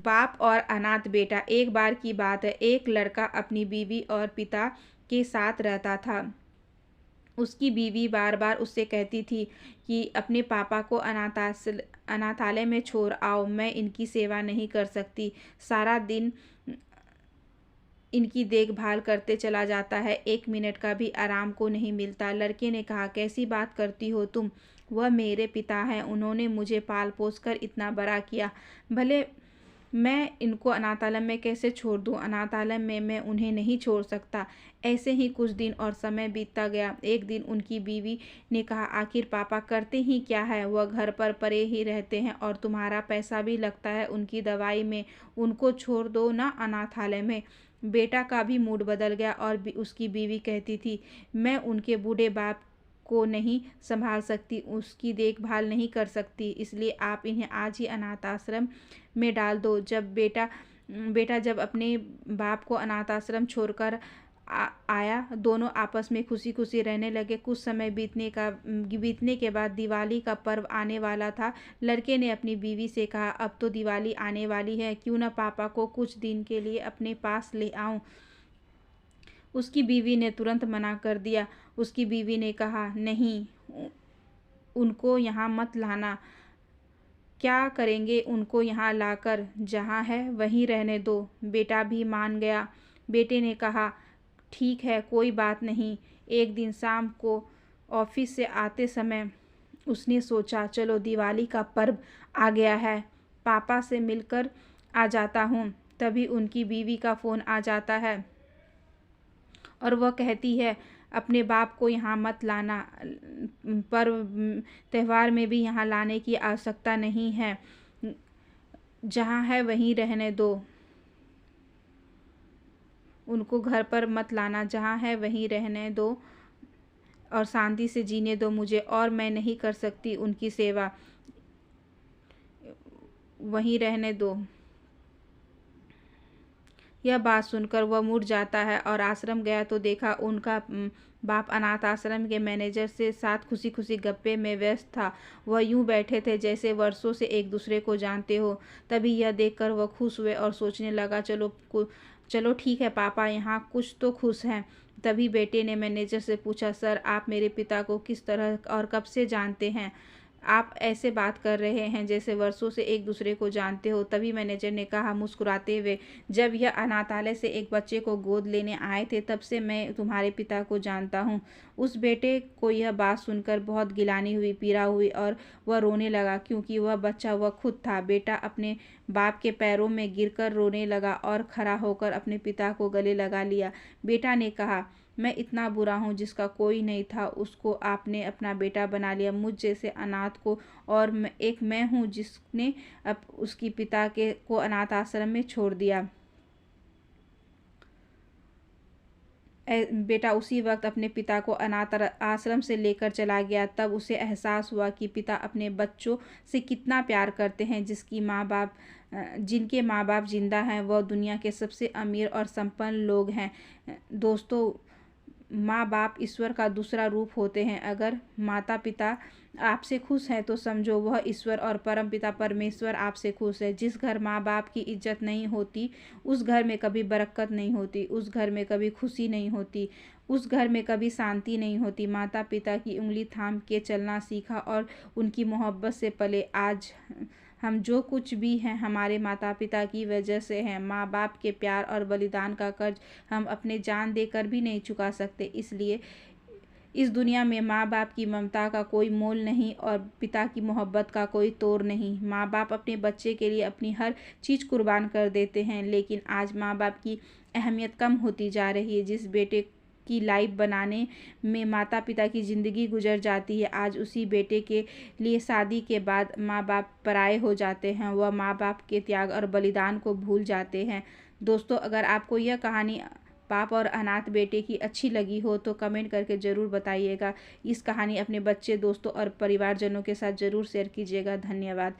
बाप और अनाथ बेटा। एक बार की बात है, एक लड़का अपनी बीवी और पिता के साथ रहता था। उसकी बीवी बार बार उससे कहती थी कि अपने पापा को अनाथालय में छोड़ आओ, मैं इनकी सेवा नहीं कर सकती। सारा दिन इनकी देखभाल करते चला जाता है, 1 मिनट का भी आराम को नहीं मिलता। लड़के ने कहा, कैसी बात करती हो तुम? वह मेरे पिता हैं, उन्होंने मुझे पाल पोस कर इतना बड़ा किया। भले मैं इनको अनाथालय में कैसे छोड़ दूं? अनाथालय में मैं उन्हें नहीं छोड़ सकता। ऐसे ही कुछ दिन और समय बीतता गया। एक दिन उनकी बीवी ने कहा, आखिर पापा करते ही क्या है? वह घर पर पड़े ही रहते हैं और तुम्हारा पैसा भी लगता है उनकी दवाई में। उनको छोड़ दो ना अनाथालय में। बेटा का भी मूड बदल गया और उसकी बीवी कहती थी, मैं उनके बूढ़े बाप को नहीं संभाल सकती, उसकी देखभाल नहीं कर सकती, इसलिए आप इन्हें आज ही अनाथ आश्रम में डाल दो। बेटा जब अपने बाप को अनाथ आश्रम छोड़कर आया, दोनों आपस में खुशी खुशी रहने लगे। कुछ समय बीतने के बाद दिवाली का पर्व आने वाला था। लड़के ने अपनी बीवी से कहा, अब तो दिवाली आने वाली है, क्यों ना पापा को कुछ दिन के लिए अपने पास ले आऊं। उसकी बीवी ने तुरंत मना कर दिया। उसकी बीवी ने कहा, नहीं, उनको यहाँ मत लाना। क्या करेंगे उनको यहाँ लाकर? जहाँ है वहीं रहने दो। बेटा भी मान गया। बेटे ने कहा, ठीक है, कोई बात नहीं। एक दिन शाम को ऑफिस से आते समय उसने सोचा, चलो दिवाली का पर्व आ गया है, पापा से मिलकर आ जाता हूँ। तभी उनकी बीवी का फ़ोन आ जाता है और वह कहती है, अपने बाप को यहाँ मत लाना, पर्व त्यौहार में भी यहाँ लाने की आवश्यकता नहीं है, जहाँ है वहीं रहने दो। उनको घर पर मत लाना, जहाँ है वहीं रहने दो और शांति से जीने दो मुझे, और मैं नहीं कर सकती उनकी सेवा, वहीं रहने दो। यह बात सुनकर वह मुड़ जाता है और आश्रम गया तो देखा उनका बाप अनाथ आश्रम के मैनेजर से साथ खुशी खुशी गप्पे में व्यस्त था। वह यूं बैठे थे जैसे वर्षों से एक दूसरे को जानते हो। तभी यह देखकर वह खुश हुए और सोचने लगा, चलो ठीक है पापा, यहाँ कुछ तो खुश हैं। तभी बेटे ने मैनेजर से पूछा, सर, आप मेरे पिता को किस तरह और कब से जानते हैं? आप ऐसे बात कर रहे हैं जैसे वर्षों से एक दूसरे को जानते हो। तभी मैनेजर ने कहा मुस्कुराते हुए, जब यह अनाथालय से एक बच्चे को गोद लेने आए थे तब से मैं तुम्हारे पिता को जानता हूँ। उस बेटे को यह बात सुनकर बहुत गिलानी हुई, पीड़ा हुई और वह रोने लगा, क्योंकि वह बच्चा वह खुद था। बेटा अपने बाप के पैरों में गिरकर रोने लगा और खड़ा होकर अपने पिता को गले लगा लिया। बेटा ने कहा, मैं इतना बुरा हूँ जिसका कोई नहीं था, उसको आपने अपना बेटा बना लिया, मुझ जैसे अनाथ को, और मैं हूँ जिसने अब उसकी पिता को अनाथ आश्रम में छोड़ दिया। बेटा उसी वक्त अपने पिता को अनाथ आश्रम से लेकर चला गया। तब उसे एहसास हुआ कि पिता अपने बच्चों से कितना प्यार करते हैं। जिनके माँ बाप जिंदा हैं वह दुनिया के सबसे अमीर और संपन्न लोग हैं। दोस्तों, माँ बाप ईश्वर का दूसरा रूप होते हैं। अगर माता पिता आपसे खुश हैं तो समझो वह ईश्वर और परम पिता परमेश्वर आपसे खुश है। जिस घर माँ बाप की इज्जत नहीं होती उस घर में कभी बरकत नहीं होती, उस घर में कभी खुशी नहीं होती, उस घर में कभी शांति नहीं होती। माता पिता की उंगली थाम के चलना सीखा और उनकी मोहब्बत से पले। आज हम जो कुछ भी हैं हमारे माता पिता की वजह से हैं। माँ बाप के प्यार और बलिदान का कर्ज हम अपने जान देकर भी नहीं चुका सकते। इसलिए इस दुनिया में माँ बाप की ममता का कोई मोल नहीं और पिता की मोहब्बत का कोई तोड़ नहीं। माँ बाप अपने बच्चे के लिए अपनी हर चीज़ कुर्बान कर देते हैं, लेकिन आज माँ बाप की अहमियत कम होती जा रही है। जिस बेटे की लाइफ बनाने में माता पिता की ज़िंदगी गुजर जाती है, आज उसी बेटे के लिए शादी के बाद माँ बाप पराये हो जाते हैं। वह माँ बाप के त्याग और बलिदान को भूल जाते हैं। दोस्तों, अगर आपको यह कहानी बाप और अनाथ बेटे की अच्छी लगी हो तो कमेंट करके ज़रूर बताइएगा। इस कहानी अपने बच्चे, दोस्तों और परिवारजनों के साथ ज़रूर शेयर कीजिएगा। धन्यवाद।